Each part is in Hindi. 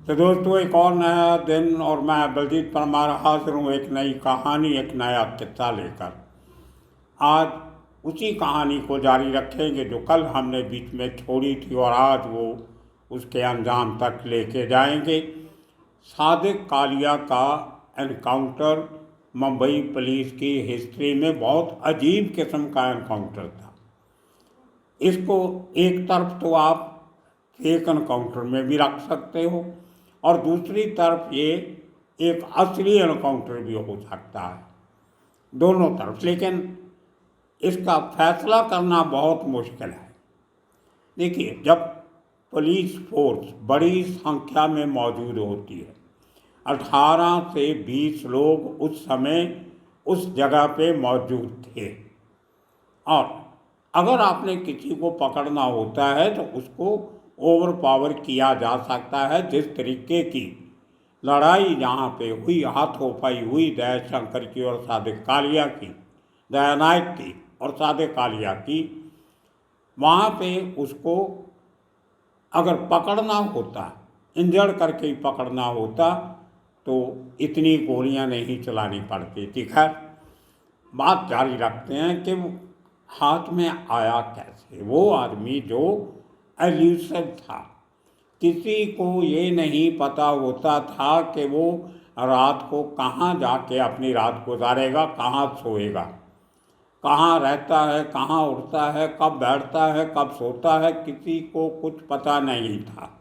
तो दोस्तों, एक और नया दिन और मैं बलजीत परमार हाजिर हूँ एक नई कहानी, एक नया किस्सा लेकर। आज उसी कहानी को जारी रखेंगे जो कल हमने बीच में छोड़ी थी और आज वो उसके अंजाम तक लेके जाएंगे। सादिक कालिया का एनकाउंटर मुंबई पुलिस की हिस्ट्री में बहुत अजीब किस्म का एनकाउंटर था। इसको एक तरफ तो आप फेक एनकाउंटर में भी रख सकते हो और दूसरी तरफ ये एक असली एनकाउंटर भी हो सकता है, दोनों तरफ। लेकिन इसका फैसला करना बहुत मुश्किल है। देखिए, जब पुलिस फोर्स बड़ी संख्या में मौजूद होती है, 18 से 20 लोग उस समय उस जगह पे मौजूद थे, और अगर आपने किसी को पकड़ना होता है तो उसको ओवर पावर किया जा सकता है। जिस तरीके की लड़ाई यहाँ पे हुई, हाथोपाई हुई दयाशंकर की और सादिक कालिया की, दयानायक की और सादिक कालिया की, वहाँ पे उसको अगर पकड़ना होता, इंजर्ड करके ही पकड़ना होता, तो इतनी गोलियाँ नहीं चलानी पड़ती थी। खैर, बात जारी रखते हैं कि वो हाथ में आया कैसे। वो आदमी जो एल्यूसिव था, किसी को ये नहीं पता होता था कि वो रात को कहाँ जाके अपनी रात गुजारेगा, कहाँ सोएगा, कहाँ रहता है, कहाँ उठता है, कब बैठता है, कब सोता है, किसी को कुछ पता नहीं था।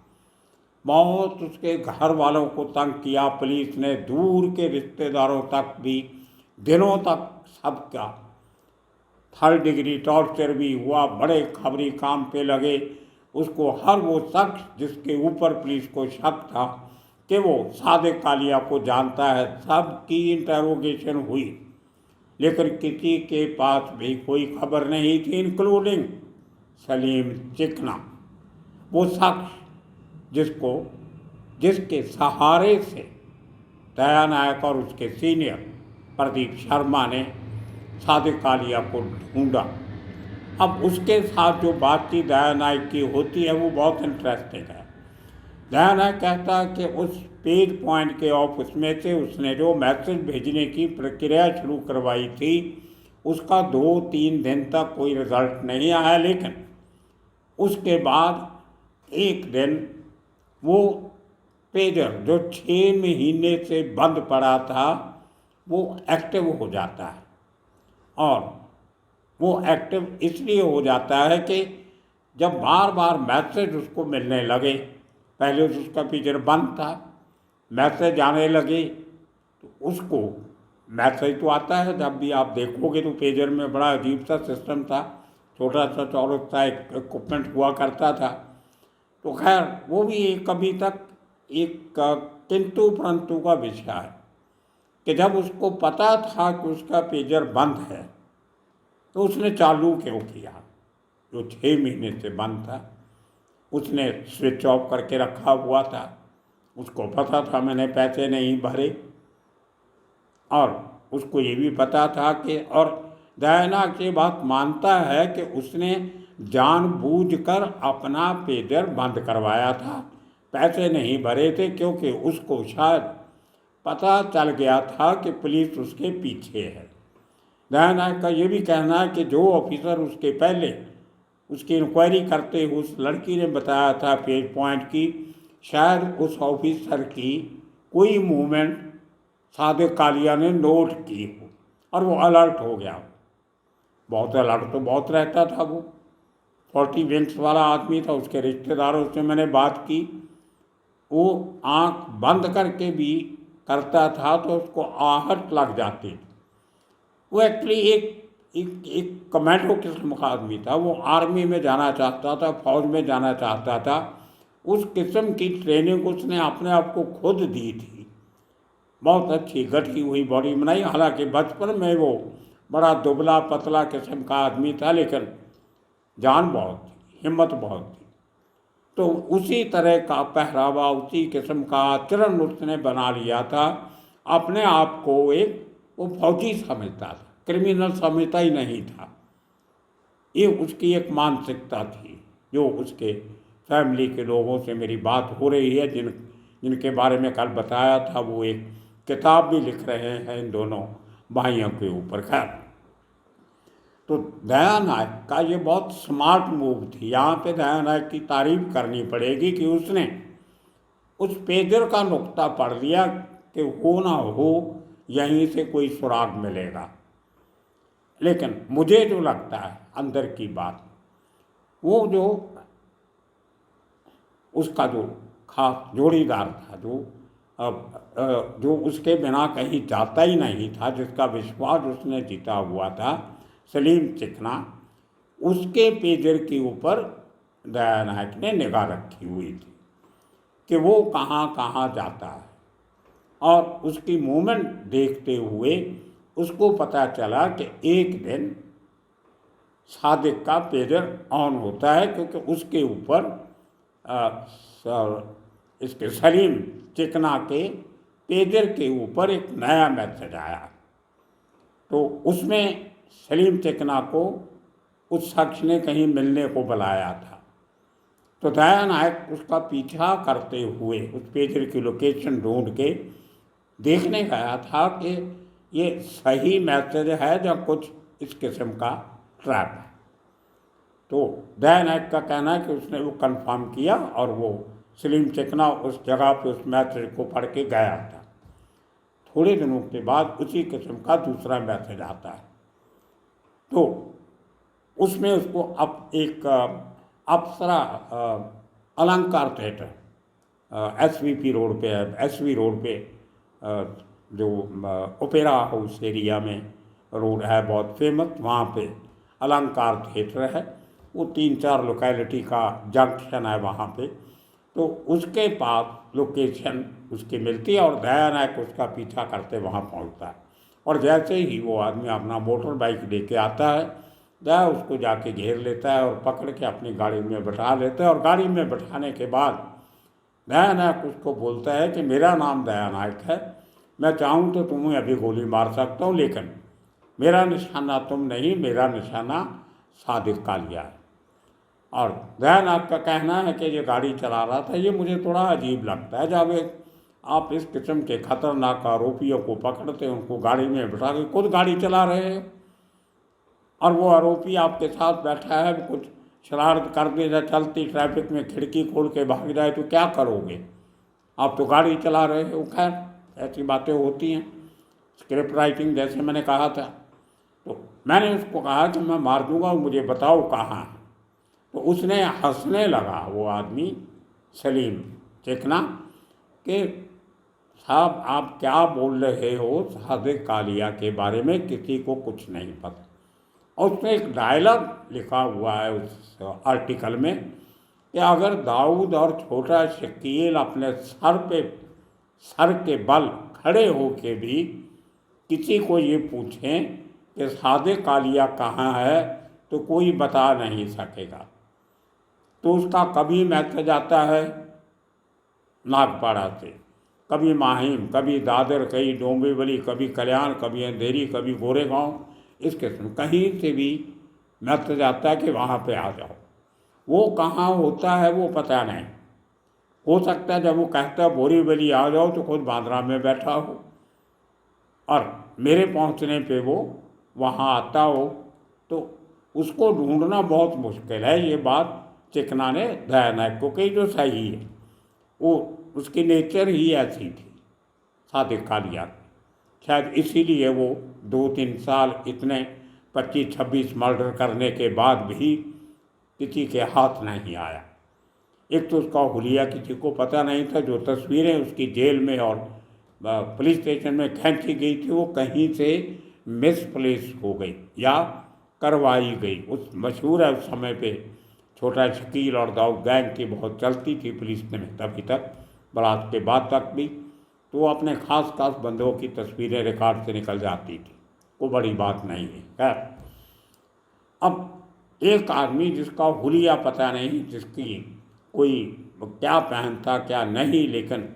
बहुत उसके घर वालों को तंग किया पुलिस ने, दूर के रिश्तेदारों तक भी दिनों तक सबका 3rd डिग्री टॉर्चर भी हुआ। बड़े खबरी काम पे लगे उसको, हर वो शख्स जिसके ऊपर पुलिस को शक था कि वो सादिक कालिया को जानता है, सबकी इंटरोगेशन हुई, लेकिन किसी के पास भी कोई खबर नहीं थी, इंक्लूडिंग सलीम चिकना, वो शख्स जिसके सहारे से दयानायक और उसके सीनियर प्रदीप शर्मा ने सादिक कालिया को ढूंढा। अब उसके साथ जो बातचीत दयानायक की होती है वो बहुत इंटरेस्टिंग है। दयानायक कहता है कि उस पेज पॉइंट के ऑफिस में से उसने जो मैसेज भेजने की प्रक्रिया शुरू करवाई थी, उसका 2-3 दिन तक कोई रिजल्ट नहीं आया, लेकिन उसके बाद एक दिन वो पेजर जो 6 महीने से बंद पड़ा था वो एक्टिव हो जाता है। और वो एक्टिव इसलिए हो जाता है कि जब बार बार मैसेज उसको मिलने लगे, पहले तो उसका पेजर बंद था, मैसेज आने लगे, तो उसको मैसेज तो आता है, जब भी आप देखोगे तो पेजर में बड़ा अजीब सा सिस्टम था, छोटा सा चौरस सा एक इक्विपमेंट हुआ करता था। तो खैर, वो भी एक अभी तक एक किंतु परंतु का विषय है कि जब उसको पता था कि उसका पेजर बंद है तो उसने चालू क्यों किया। जो 6 महीने से बंद था उसने स्विच ऑफ करके रखा हुआ था। उसको पता था मैंने पैसे नहीं भरे, और उसको ये भी पता था कि, और दयानायक ये बात मानता है कि उसने जानबूझकर अपना पेजर बंद करवाया था, पैसे नहीं भरे थे, क्योंकि उसको शायद पता चल गया था कि पुलिस उसके पीछे है। दयानायक का ये भी कहना है कि जो ऑफिसर उसके पहले उसकी इंक्वायरी करते हुए उस लड़की ने बताया था पेज पॉइंट की, शायद उस ऑफिसर की कोई मूवमेंट सादिक कालिया ने नोट की हो और वो अलर्ट हो गया। बहुत अलर्ट तो बहुत रहता था वो, 40 विंग्स वाला आदमी था। उसके रिश्तेदारों से मैंने बात की, वो आँख बंद करके भी करता था तो उसको आहट लग जाती थी। वो एक्चुअली एक कमांडो किस्म का आदमी था। वो आर्मी में जाना चाहता था, फौज में जाना चाहता था। उस किस्म की ट्रेनिंग उसने अपने आप को खुद दी थी। बहुत अच्छी गठी हुई बॉडी बनाई। हालांकि बचपन में वो बड़ा दुबला पतला किस्म का आदमी था, लेकिन जान बहुत थी, हिम्मत बहुत थी। तो उसी तरह का पहरावा, उसी किस्म का आचरण उसने बना लिया था। अपने आप को वो फौजी समझता था, क्रिमिनल समझता ही नहीं था। ये उसकी एक मानसिकता थी। जो उसके फैमिली के लोगों से मेरी बात हो रही है, जिनके बारे में कल बताया था, वो एक किताब भी लिख रहे हैं इन दोनों भाइयों के ऊपर। खैर, तो दया नायक का ये बहुत स्मार्ट मूव थी। यहाँ पे दया नायक की तारीफ करनी पड़ेगी कि उसने उस पेजर का नुक्ता पढ़ लिया कि हो ना हो यहीं से कोई सुराग मिलेगा। लेकिन मुझे जो लगता है अंदर की बात, वो जो उसका जो खास जोड़ीदार था, जो उसके बिना कहीं जाता ही नहीं था, जिसका विश्वास उसने जीता हुआ था, सलीम चिकना, उसके पेजर के ऊपर दया नायक ने निगाह रखी हुई थी कि वो कहाँ कहाँ जाता है। और उसकी मूवमेंट देखते हुए उसको पता चला कि एक दिन सादिक का पेजर ऑन होता है, क्योंकि उसके ऊपर इसके सलीम चिकना के पेजर के ऊपर एक नया मैसेज आया। तो उसमें सलीम चिकना को उस शख्स ने कहीं मिलने को बुलाया था। तो दया नायक उसका पीछा करते हुए उस पेजर की लोकेशन ढूंढ के देखने गया था कि ये सही मैसेज है या कुछ इस किस्म का ट्रैप है। तो दया नायक का कहना है कि उसने वो कंफर्म किया और वो सलीम चिकना उस जगह पे उस मैसेज को पढ़ के गया था। थोड़े दिनों के बाद उसी किस्म का दूसरा मैसेज आता है। तो उसमें उसको अब एक अप्सरा अलंकार थिएटर एसवीपी रोड पे है, एसवी रोड पे जो ओपेरा हाउस एरिया में रोड है बहुत फेमस, वहाँ पे अलंकार थिएटर है। वो 3-4 लोकेलिटी का जंक्शन है वहाँ पे। तो उसके पास लोकेशन उसकी मिलती है और दया नायक उसका पीछा करते वहाँ पहुँचता है। और जैसे ही वो आदमी अपना मोटर बाइक लेके आता है, दया उसको जाके घेर लेता है और पकड़ के अपनी गाड़ी में बैठा लेता है। और गाड़ी में बैठाने के बाद दया नायक उसको बोलता है कि मेरा नाम दया नायक है, मैं चाहूँ तो तुम्हें अभी गोली मार सकता हूँ, लेकिन मेरा निशाना तुम नहीं, मेरा निशाना सादिक कालिया है। और दया नायक का कहना है कि ये गाड़ी चला रहा था, ये मुझे थोड़ा अजीब लगता है जब आप इस किस्म के खतरनाक आरोपियों को पकड़ते, उनको गाड़ी में बिठा के खुद गाड़ी चला रहे हो, और वो आरोपी आपके साथ बैठा है, कुछ शरारत कर दे या चलती ट्रैफिक में खिड़की खोल के भाग जाए तो क्या करोगे? आप तो गाड़ी चला रहे हो। खैर, ऐसी बातें होती हैं, स्क्रिप्ट राइटिंग जैसे मैंने कहा था। तो मैंने उसको कहा कि मैं मार दूंगा, मुझे बताओ कहाँ है। तो उसने हंसने लगा, वो आदमी सलीम चिकना, कि साहब आप क्या बोल रहे हो, सादिक कालिया के बारे में किसी को कुछ नहीं पता। और उसने एक डायलॉग लिखा हुआ है उस आर्टिकल में कि अगर दाऊद और छोटा शकील अपने सर के बल खड़े होके भी किसी को ये पूछें कि सादिक कालिया कहाँ है तो कोई बता नहीं सकेगा। तो उसका कभी मैसेज आता है नागपाड़ा से, कभी माहिम, कभी दादर, कभी डोंबिवली, कभी कल्याण, कभी अंधेरी, कभी गोरेगांव, इस किस्म कहीं से भी मैसेज आता है कि वहाँ पे आ जाओ। वो कहाँ होता है वो पता नहीं, हो सकता है जब वो कहता है बोरीवली आ जाओ तो खुद बांद्रा में बैठा हो और मेरे पहुँचने पे वो वहाँ आता हो। तो उसको ढूंढना बहुत मुश्किल है। ये बात चिकना ने दया नायक को कही, जो सही है। वो उसकी नेचर ही ऐसी थी सादिक कालिया, शायद इसीलिए वो 2-3 साल इतने 25-26 मर्डर करने के बाद भी किसी के हाथ नहीं आया। एक तो उसका हुलिया किसी को पता नहीं था, जो तस्वीरें उसकी जेल में और पुलिस स्टेशन में खींची गई थी वो कहीं से मिसप्लेस हो गई या करवाई गई। उस मशहूर है, उस समय पे छोटा शकील और दाऊद गैंग की बहुत चलती थी पुलिस में तभी तक, बरात के बाद तक भी। तो वो अपने खास बंदों की तस्वीरें रिकॉर्ड से निकल जाती थी, वो बड़ी बात नहीं है। खैर, अब एक आदमी जिसका हुलिया पता नहीं, जिसकी कोई क्या पहनता क्या नहीं, लेकिन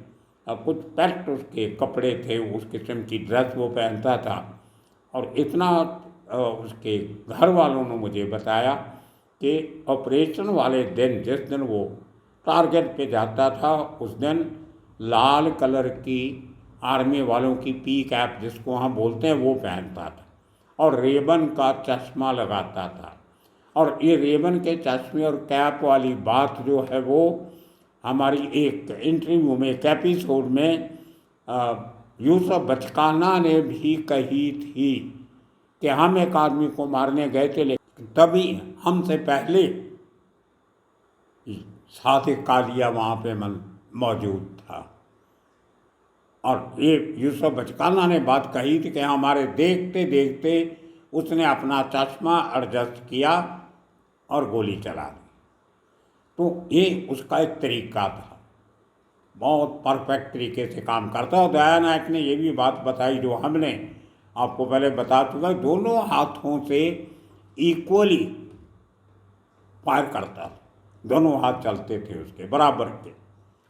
कुछ पैक्ट उसके कपड़े थे, उस किस्म की ड्रेस वो पहनता था। और इतना उसके घर वालों ने मुझे बताया कि ऑपरेशन वाले दिन, जिस दिन वो टारगेट पे जाता था, उस दिन लाल कलर की आर्मी वालों की पी कैप जिसको हम बोलते हैं वो पहनता था और रेबन का चश्मा लगाता था। और ये रेबन के चश्मे और कैप वाली बात जो है वो हमारी एक इंटरव्यू में, एक एपिसोड में यूसुफ बचकाना ने भी कही थी कि हम एक आदमी को मारने गए थे, लेकिन तभी हमसे पहले सादिक कालिया वहाँ पे मौजूद था। और ये यूसुफ बचकाना ने बात कही थी कि हमारे देखते देखते उसने अपना चश्मा एडजस्ट किया और गोली चला दी। तो ये उसका एक तरीका था, बहुत परफेक्ट तरीके से काम करता। और दया नायक ने ये भी बात बताई जो हमने आपको पहले बता चुका, दोनों हाथों से इक्वली फायर करता था, दोनों हाथ चलते थे उसके बराबर के,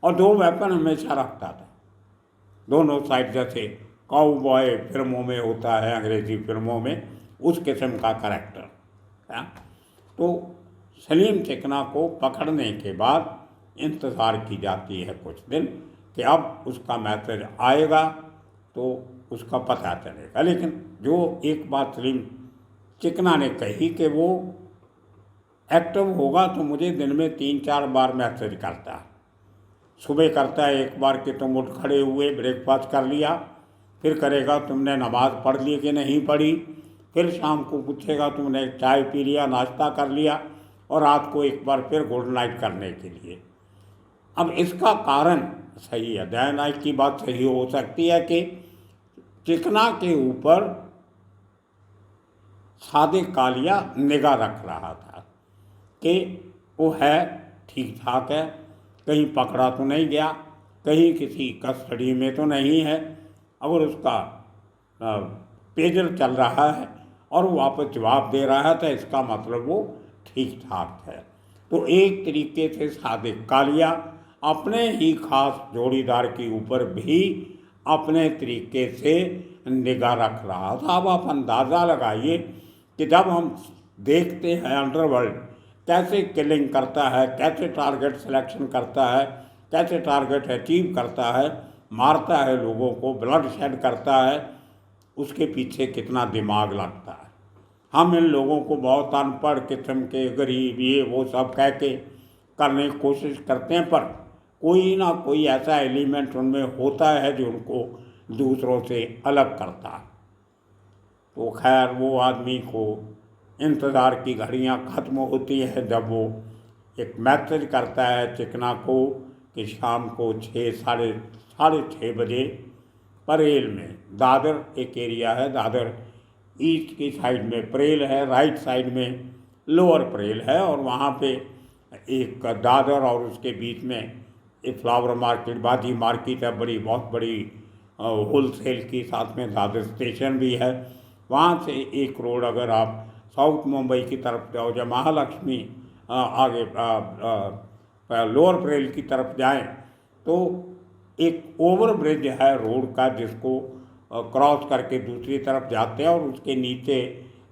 और 2 वेपन हमेशा रखता था दोनों साइड, जैसे काउबॉय फिल्मों में होता है, अंग्रेजी फिल्मों में उस किस्म का करैक्टर है। तो सलीम चिकना को पकड़ने के बाद इंतज़ार की जाती है कुछ दिन कि अब उसका मैसेज आएगा तो उसका पता चलेगा। लेकिन जो एक बात सलीम चिकना ने कही कि वो एक्टिव होगा तो मुझे दिन में 3-4 बार मैसेज करता है। सुबह करता है एक बार कि तुम उठ खड़े हुए, ब्रेकफास्ट कर लिया, फिर करेगा तुमने नमाज़ पढ़ ली कि नहीं पढ़ी, फिर शाम को पूछेगा तुमने चाय पी लिया, नाश्ता कर लिया, और रात को एक बार फिर गुड नाइट करने के लिए। अब इसका कारण सही है, दया नायक की बात सही हो सकती है कि चिकना के ऊपर सादिक कालिया निगाह रख रहा था कि वो है ठीक ठाक है, कहीं पकड़ा तो नहीं गया, कहीं किसी कस्टडी में तो नहीं है। अगर उसका पेजर चल रहा है और वो वापस जवाब दे रहा है तो इसका मतलब वो ठीक ठाक है। तो एक तरीके से सादिक कालिया अपने ही खास जोड़ीदार के ऊपर भी अपने तरीके से निगाह रख रहा था। अब आप अंदाज़ा लगाइए कि जब हम देखते हैं अंडरवर्ल्ड कैसे किलिंग करता है, कैसे टारगेट सिलेक्शन करता है, कैसे टारगेट अचीव करता है, मारता है लोगों को, ब्लड शेड करता है, उसके पीछे कितना दिमाग लगता है। हम इन लोगों को बहुत अनपढ़ किस्म के, गरीब, ये वो सब कह के करने की कोशिश करते हैं, पर कोई ना कोई ऐसा एलिमेंट उनमें होता है जो उनको दूसरों से अलग करता है। तो खैर वो आदमी को इंतज़ार की घड़ियां ख़त्म होती है जब वो एक मैसेज करता है चिकना को कि शाम को 6, साढ़े 6:30 बजे परेल में, दादर एक एरिया है, दादर ईस्ट की साइड में परेल है, राइट साइड में लोअर परेल है, और वहाँ पे एक दादर और उसके बीच में एक फ्लावर मार्केट, बाजी मार्केट है, बड़ी बहुत बड़ी होलसेल की, साथ में दादर स्टेशन भी है। वहाँ से एक रोड अगर आप साउथ मुंबई की तरफ जाओ, जब महालक्ष्मी आगे लोअर परेल की तरफ जाएं तो एक ओवर ब्रिज है रोड का जिसको क्रॉस करके दूसरी तरफ जाते हैं, और उसके नीचे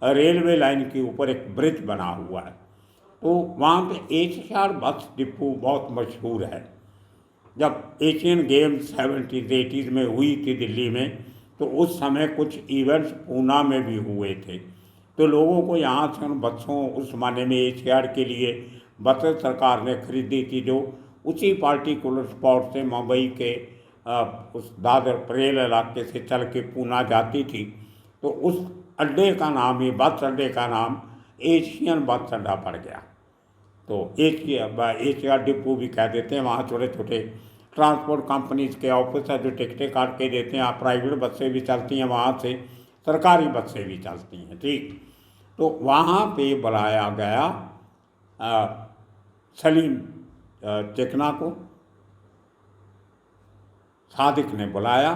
रेलवे लाइन के ऊपर एक ब्रिज बना हुआ है। तो वहाँ पे एशियाड बस डिपो बहुत मशहूर है। जब एशियन गेम्स 70s 80s में हुई थी दिल्ली में, तो उस समय कुछ इवेंट्स पूना में भी हुए थे, तो लोगों को यहाँ से उन बसों, उस ज़माने में एशियाड के लिए बसें सरकार ने खरीदी थी जो उसी पार्टिकुलर स्पॉट से मुंबई के उस दादर परेल इलाके से चल के पूना जाती थी। तो उस अड्डे का नाम ही, बस अड्डे का नाम एशियन बस अड्डा पड़ गया। तो एशिया डिपो भी कह देते हैं। वहाँ छोटे छोटे ट्रांसपोर्ट कंपनीज के ऑफिस है जो टिकटें काट के देते हैं। प्राइवेट बसें भी चलती हैं वहाँ से, सरकारी बसें भी चलती हैं, ठीक। तो वहाँ पे बुलाया गया सलीम चिकना को, सादिक ने बुलाया,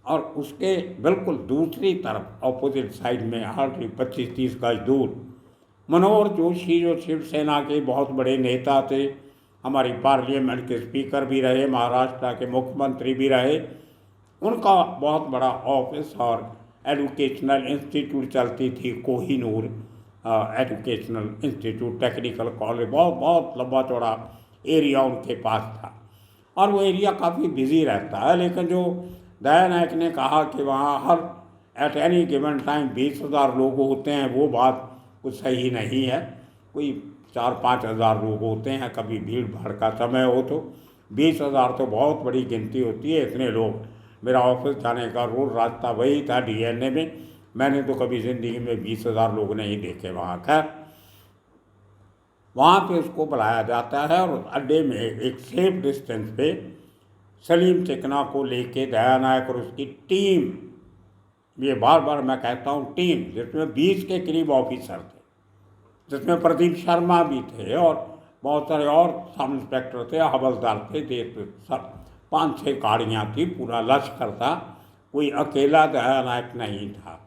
और उसके बिल्कुल दूसरी तरफ ऑपोजिट साइड में हार्डली 25-30 गज दूर मनोहर जोशी जो शिवसेना के बहुत बड़े नेता थे, हमारी पार्लियामेंट के स्पीकर भी रहे, महाराष्ट्र के मुख्यमंत्री भी रहे, उनका बहुत बड़ा ऑफिस और एजुकेशनल इंस्टीट्यूट चलती थी, Kohinoor educational institute, technical college, बहुत बहुत लंबा चौड़ा एरिया उनके पास था। और वो एरिया काफ़ी बिजी रहता है। लेकिन जो दया नायक ने कहा कि वहाँ her at any given time 20,000 लोग होते हैं, वो बात कुछ सही नहीं है। कोई 4-5 हज़ार लोग होते हैं, कभी भीड़ भाड़ का समय हो तो 20,000 तो बहुत बड़ी गिनती होती है। इतने लोग, मेरा ऑफिस जाने का रोड रास्ता वही था DNA में, मैंने तो कभी ज़िंदगी में 20,000 लोग नहीं देखे वहाँ। खैर, वहाँ पे उसको बुलाया जाता है और अड्डे में एक सेफ डिस्टेंस पे सलीम चिकना को लेके दया नायक और उसकी टीम, ये बार बार मैं कहता हूँ टीम, जिसमें 20 के करीब ऑफिसर थे, जिसमें प्रदीप शर्मा भी थे और बहुत सारे और सब इंस्पेक्टर थे, हवलदार थे, सब 5-6 गाड़ियाँ थी, पूरा लश्कर था। कोई अकेला दया नायक नहीं था।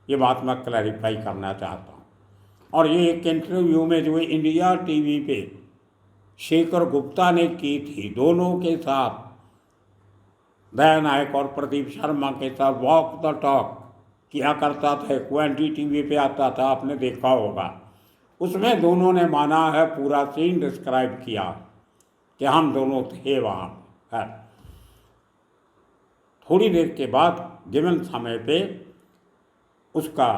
ये बात मैं क्लैरिफाई करना चाहता हूँ। और ये एक इंटरव्यू में जो इंडिया TV पे शेखर गुप्ता ने की थी, दोनों के साथ, दया नायक और प्रदीप शर्मा के साथ वॉक द टॉक किया करता था, NDTV पे आता था, आपने देखा होगा। उसमें दोनों ने माना है, पूरा सीन डिस्क्राइब किया कि हम दोनों थे वहाँ पर। थोड़ी देर के बाद गिवन समय पे उसका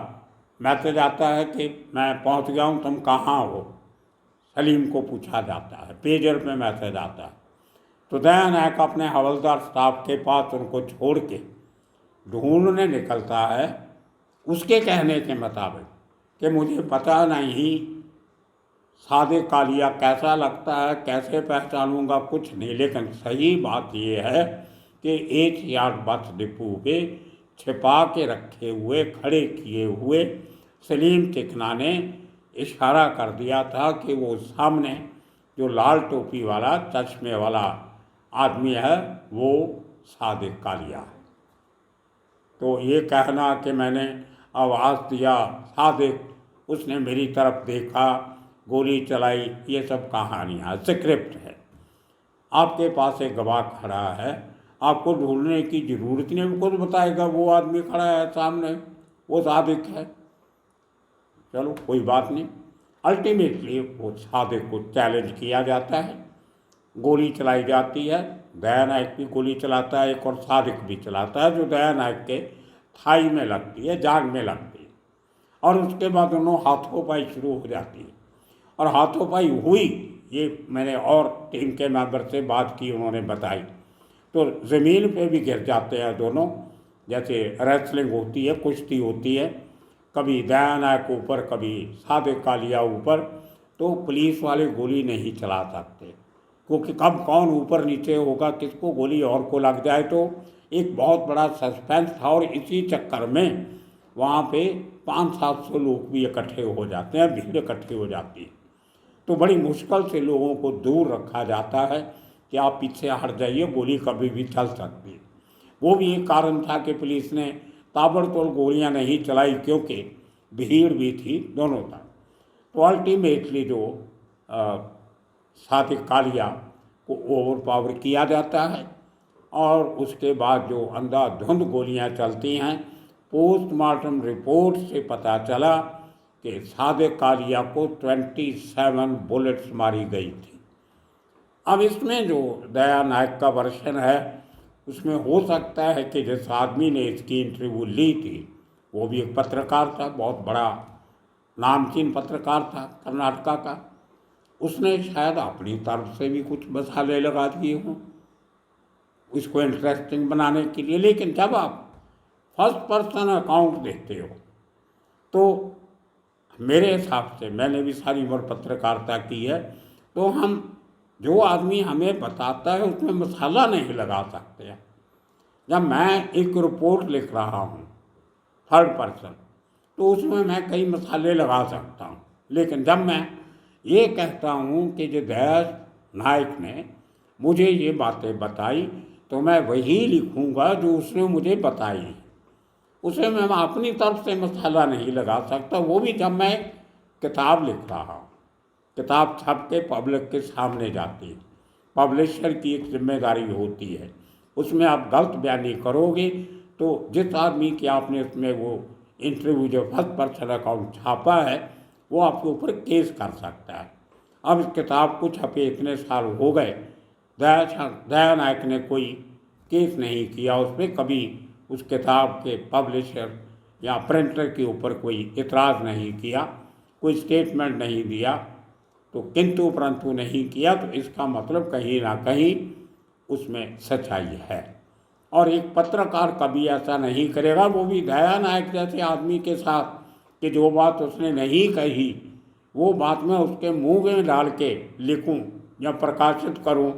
मैसेज आता है कि मैं पहुँच गया हूँ, तुम कहाँ हो? सलीम को पूछा जाता है, पेजर पे मैसेज आता है। तो दया नायक अपने हवलदार स्टाफ के पास उनको छोड़ के ढूंढने निकलता है, उसके कहने के मुताबिक कि मुझे पता नहीं सादिक कालिया कैसा लगता है, कैसे पहचानूंगा, कुछ नहीं। लेकिन सही बात यह है कि एक यार्ड बस डिपो पे छिपा के रखे हुए, खड़े किए हुए सलीम चिकना ने इशारा कर दिया था कि वो सामने जो लाल टोपी वाला, चश्मे वाला आदमी है, वो सादिक कालिया है। तो ये कहना कि मैंने आवाज़ दिया सादिक, उसने मेरी तरफ देखा, गोली चलाई, ये सब कहानियाँ, स्क्रिप्ट है। आपके पास एक गवाह खड़ा है, आपको ढूंढने की ज़रूरत नहीं, वो खुद बताएगा वो आदमी खड़ा है सामने, वो सादिक है। चलो कोई बात नहीं। अल्टीमेटली वो सादिक को चैलेंज किया जाता है, गोली चलाई जाती है। दया नायक भी गोली चलाता है, एक और सादिक भी चलाता है, जो दया नायक के थाई में लगती है, जांघ में लगती है। और उसके बाद दोनों हाथों-पाई शुरू हो जाती है। और हाथों-पाई हुई, ये मैंने और टीम के मेंबर से बात की, उन्होंने बताई, तो ज़मीन पे भी गिर जाते हैं दोनों, जैसे रेसलिंग होती है, कुश्ती होती है, कभी दया नायक ऊपर, कभी सादिक कालिया ऊपर। तो पुलिस वाले गोली नहीं चला सकते, क्योंकि कब कौन ऊपर नीचे होगा, किसको गोली और को लग जाए, तो एक बहुत बड़ा सस्पेंस था। और इसी चक्कर में वहाँ पे 500-700 लोग भी इकट्ठे हो जाते हैं, भीड़ इकट्ठी हो जाती है। तो बड़ी मुश्किल से लोगों को दूर रखा जाता है कि आप पीछे हट जाइए, गोली कभी भी चल सकती है। वो भी एक कारण था कि पुलिस ने ताबड़तोड़ गोलियां नहीं चलाई, क्योंकि भीड़ भी थी दोनों तरफ। तो अल्टीमेटली जो सादिक कालिया को ओवर पावर किया जाता है, और उसके बाद जो अंधाधुंध गोलियां चलती हैं, पोस्टमार्टम रिपोर्ट से पता चला कि सादिक कालिया को 27 बुलेट्स मारी गई थी। अब इसमें जो दया नायक का वर्षन है, उसमें हो सकता है कि जिस आदमी ने इसकी इंटरव्यू ली थी, वो भी एक पत्रकार था, बहुत बड़ा नामचीन पत्रकार था कर्नाटका का। उसने शायद अपनी तरफ से भी कुछ मसाले लगा दिए हों इसको इंटरेस्टिंग बनाने के लिए। लेकिन जब आप फर्स्ट पर्सन अकाउंट देते हो, तो मेरे हिसाब से, मैंने भी सारी उम्र पत्रकारिता की है, तो हम, जो आदमी हमें बताता है उसमें मसाला नहीं लगा सकते हैं। जब मैं एक रिपोर्ट लिख रहा हूँ थर्ड पर्सन, तो उसमें मैं कई मसाले लगा सकता हूँ। लेकिन जब मैं ये कहता हूँ कि जो दया नायक ने मुझे ये बातें बताई, तो मैं वही लिखूँगा जो उसने मुझे बताई, उसे मैं अपनी तरफ से मसाला नहीं लगा सकता। वो भी जब मैं किताब लिख रहा हूँ, किताब छप के पब्लिक के सामने जाती है, पब्लिशर की एक जिम्मेदारी होती है। उसमें आप गलत बयानी करोगे तो जिस आदमी की आपने उसमें वो इंटरव्यू, जो फर्स्ट पर्सन अकाउंट छापा है, वो आपके ऊपर केस कर सकता है। अब इस किताब को छपे इतने साल हो गए, दया नायक ने कोई केस नहीं किया उस पर, कभी उस किताब के पब्लिशर या प्रिंटर के ऊपर कोई इतराज़ नहीं किया, कोई स्टेटमेंट नहीं दिया। तो किंतु परंतु नहीं किया तो इसका मतलब कहीं ना कहीं उसमें सच्चाई है। और एक पत्रकार कभी ऐसा नहीं करेगा, वो भी दया नायक जैसे आदमी के साथ, कि जो बात उसने नहीं कही वो बात मैं उसके मुंह में डाल के लिखूं या प्रकाशित करूं,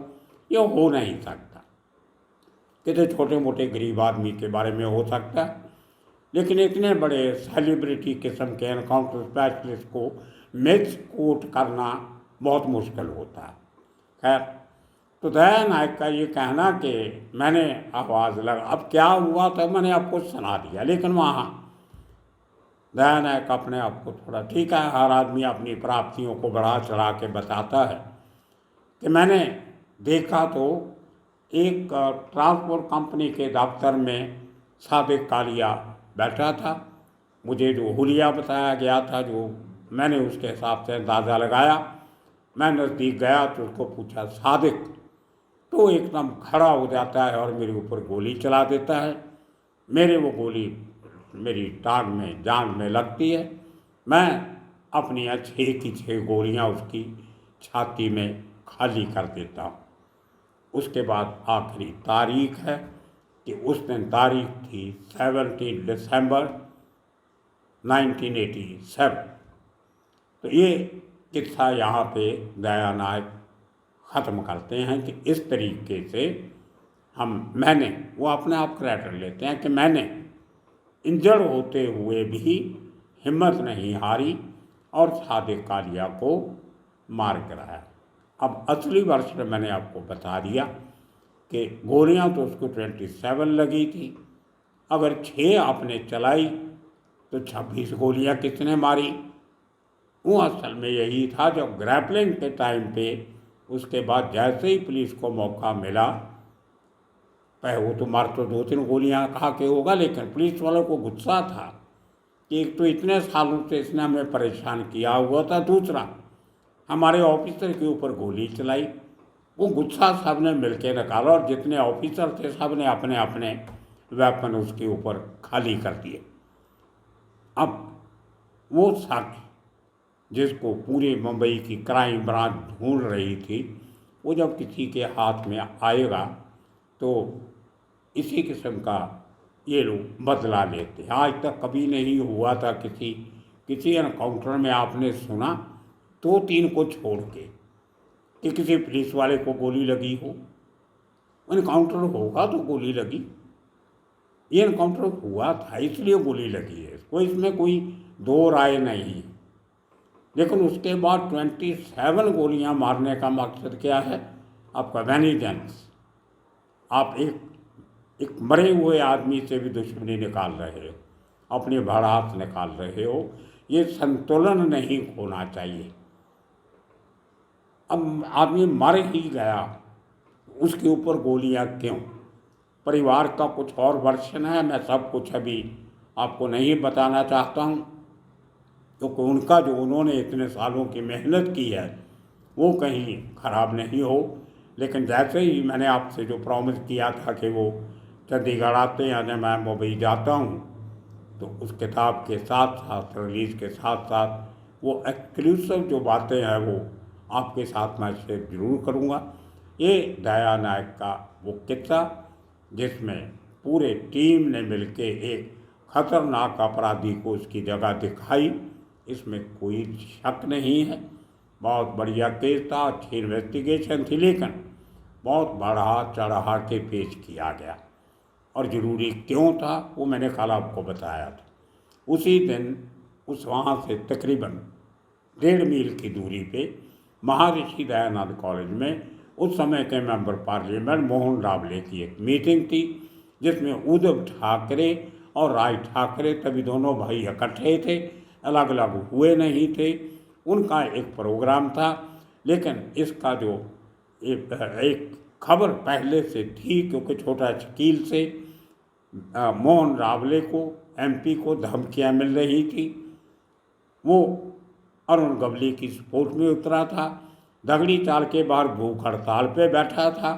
ये हो नहीं सकता। किसी छोटे मोटे गरीब आदमी के बारे में हो सकता है, लेकिन इतने बड़े सेलिब्रिटी किस्म के एनकाउंटर स्पेशलिस्ट को मिस कोट करना बहुत मुश्किल होता है। खैर, तो दया नायक का ये कहना कि मैंने आवाज़ लगा, अब क्या हुआ था मैंने आपको सुना दिया, लेकिन वहाँ दया नायक अपने आप को थोड़ा, ठीक है हर आदमी अपनी प्राप्तियों को बढ़ा चढ़ा के बताता है, कि मैंने देखा तो एक ट्रांसपोर्ट कंपनी के दफ्तर में सादिक कालिया बैठा था। मुझे जो हुलिया बताया गया था, जो मैंने उसके हिसाब से अंदाज़ा लगाया, मैं नज़दीक गया तो उसको पूछा सादिक, तो एकदम खड़ा हो जाता है और मेरे ऊपर गोली चला देता है। मेरे वो गोली मेरी टांग में, जांघ में लगती है। मैं अपनी 6 की 6 गोलियां उसकी छाती में खाली कर देता हूँ। उसके बाद आखिरी तारीख है कि उस दिन तारीख थी 17 दिसंबर 1987। तो ये किस्सा यहाँ पे दया नायक ख़त्म करते हैं कि इस तरीके से मैंने, वो अपने आप क्रेडिट लेते हैं कि मैंने इंजर्ड होते हुए भी हिम्मत नहीं हारी और सादिक कालिया को मार गिराया। अब असली वर्षन मैंने आपको बता दिया कि गोलियां तो उसको 27 लगी थी, अगर 6 आपने चलाई तो 26 गोलियां किसने मारी? वो असल में यही था, जब ग्रैपलिंग के टाइम पे उसके बाद जैसे ही पुलिस को मौका मिला, पहले वो तो मार तो 2-3 गोलियां खा के होगा, लेकिन पुलिस वालों को गुस्सा था कि एक तो इतने सालों से इसने हमें परेशान किया हुआ था, दूसरा हमारे ऑफिसर के ऊपर गोली चलाई। वो गुस्सा सब ने मिल के निकाला और जितने ऑफिसर थे सब ने अपने अपने वेपन उसके ऊपर खाली कर दिए। अब वो साथी जिसको पूरे मुंबई की क्राइम ब्रांच ढूंढ रही थी, वो जब किसी के हाथ में आएगा तो इसी किस्म का ये लोग बदला लेते हैं। आज तक कभी नहीं हुआ था किसी एनकाउंटर में आपने सुना 2-3 को छोड़ के कि किसी पुलिस वाले को गोली लगी हो। एनकाउंटर होगा तो गोली लगी, ये एनकाउंटर हुआ था इसलिए गोली लगी है, इसमें कोई दो राय नहीं है। लेकिन उसके बाद 27 गोलियां मारने का मकसद क्या है? आपका वेनिजेंस। आप एक मरे हुए आदमी से भी दुश्मनी निकाल रहे हो, अपनी भड़ास निकाल रहे हो। ये संतुलन नहीं खोना चाहिए। अब आदमी मर ही गया, उसके ऊपर गोलियां क्यों? परिवार का कुछ और वर्षन है, मैं सब कुछ अभी आपको नहीं बताना चाहता हूँ, क्योंकि उनका जो उन्होंने इतने सालों की मेहनत की है वो कहीं ख़राब नहीं हो। लेकिन जैसे ही मैंने आपसे जो प्रॉमिस किया था कि वो चंडीगढ़ आते हैं या मैं मुंबई जाता हूँ, तो उस किताब के साथ साथ, रिलीज़ के साथ साथ वो एक्सक्लूसिव जो बातें हैं वो आपके साथ मैं शेयर जरूर करूँगा। ये दया नायक का वो किस्सा जिसमें पूरे टीम ने मिलके एक खतरनाक अपराधी को उसकी जगह दिखाई, इसमें कोई शक नहीं है। बहुत बढ़िया केस था, अच्छी इन्वेस्टिगेशन थी, लेकिन बहुत बढ़ा चढ़ा के पेश किया गया। और ज़रूरी क्यों था वो मैंने कल आपको बताया था। उसी दिन वहाँ से तकरीबन 1.5 मील की दूरी पे महर्षि दयानंद कॉलेज में उस समय के मेंबर पार्लियामेंट मोहन रावले की एक मीटिंग थी, जिसमें उद्धव ठाकरे और राज ठाकरे, तभी दोनों भाई इकट्ठे थे, अलग अलग हुए नहीं थे। उनका एक प्रोग्राम था, लेकिन इसका जो एक खबर पहले से थी, क्योंकि छोटा शकील से मोहन रावले को, एमपी को धमकियां मिल रही थी। वो अरुण गवली की सपोर्ट में उतरा था दगड़ी चाल के बाहर भूख हड़ताल पे बैठा था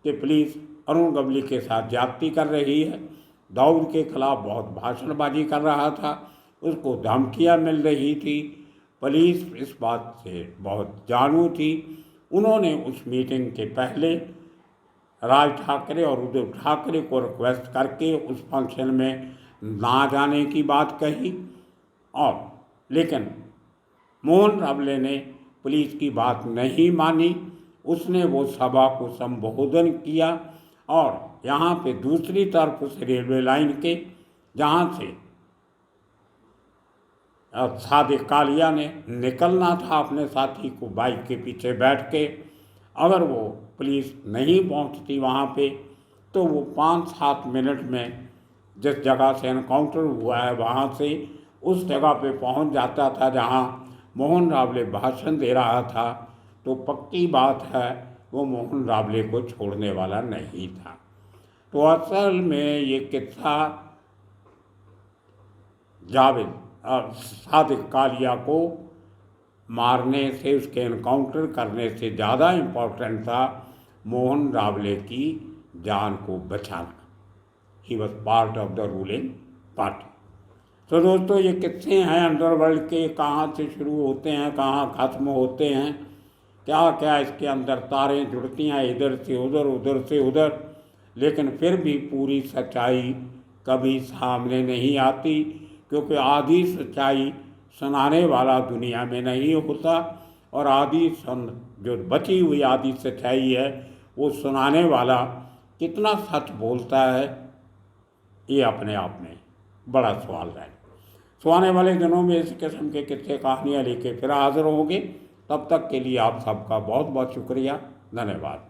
कि पुलिस अरुण गवली के साथ ज्यादती कर रही है। दाऊद के खिलाफ बहुत भाषणबाजी कर रहा था, उसको धमकियां मिल रही थी। पुलिस इस बात से बहुत जानू थी। उन्होंने उस मीटिंग के पहले राज ठाकरे और उद्धव ठाकरे को रिक्वेस्ट करके उस फंक्शन में ना जाने की बात कही, और लेकिन मोहन रावले ने पुलिस की बात नहीं मानी। उसने वो सभा को संबोधन किया और यहाँ पे दूसरी तरफ उस रेलवे लाइन के जहाँ से सादिक कालिया ने निकलना था अपने साथी को बाइक के पीछे बैठ के, अगर वो पुलिस नहीं पहुंचती वहाँ पे तो वो 5-7 मिनट में जिस जगह से एनकाउंटर हुआ है वहाँ से उस जगह पे पहुँच जाता था जहाँ मोहन रावले भाषण दे रहा था। तो पक्की बात है वो मोहन रावले को छोड़ने वाला नहीं था। तो असल में ये किस्सा जावेद सादिक कालिया को मारने से, उसके एनकाउंटर करने से ज़्यादा इम्पोर्टेंट था मोहन रावले की जान को बचाना। He was part of the ruling party. तो दोस्तों ये किस्से हैं अंडरवर्ल्ड के, कहाँ से शुरू होते हैं कहाँ खत्म होते हैं, क्या क्या इसके अंदर तारें जुड़ती हैं इधर से उधर उधर से उधर, लेकिन फिर भी पूरी सच्चाई कभी सामने नहीं आती, क्योंकि आधी सच्चाई सुनाने वाला दुनिया में नहीं होता, और आधी जो बची हुई आधी सच्चाई है वो सुनाने वाला कितना सच बोलता है, ये अपने आप में बड़ा सवाल है। तो आने वाले दिनों में इस किस्म के किस्से कहानियाँ लेके फिर हाजिर होंगे। तब तक के लिए आप सबका बहुत बहुत शुक्रिया, धन्यवाद।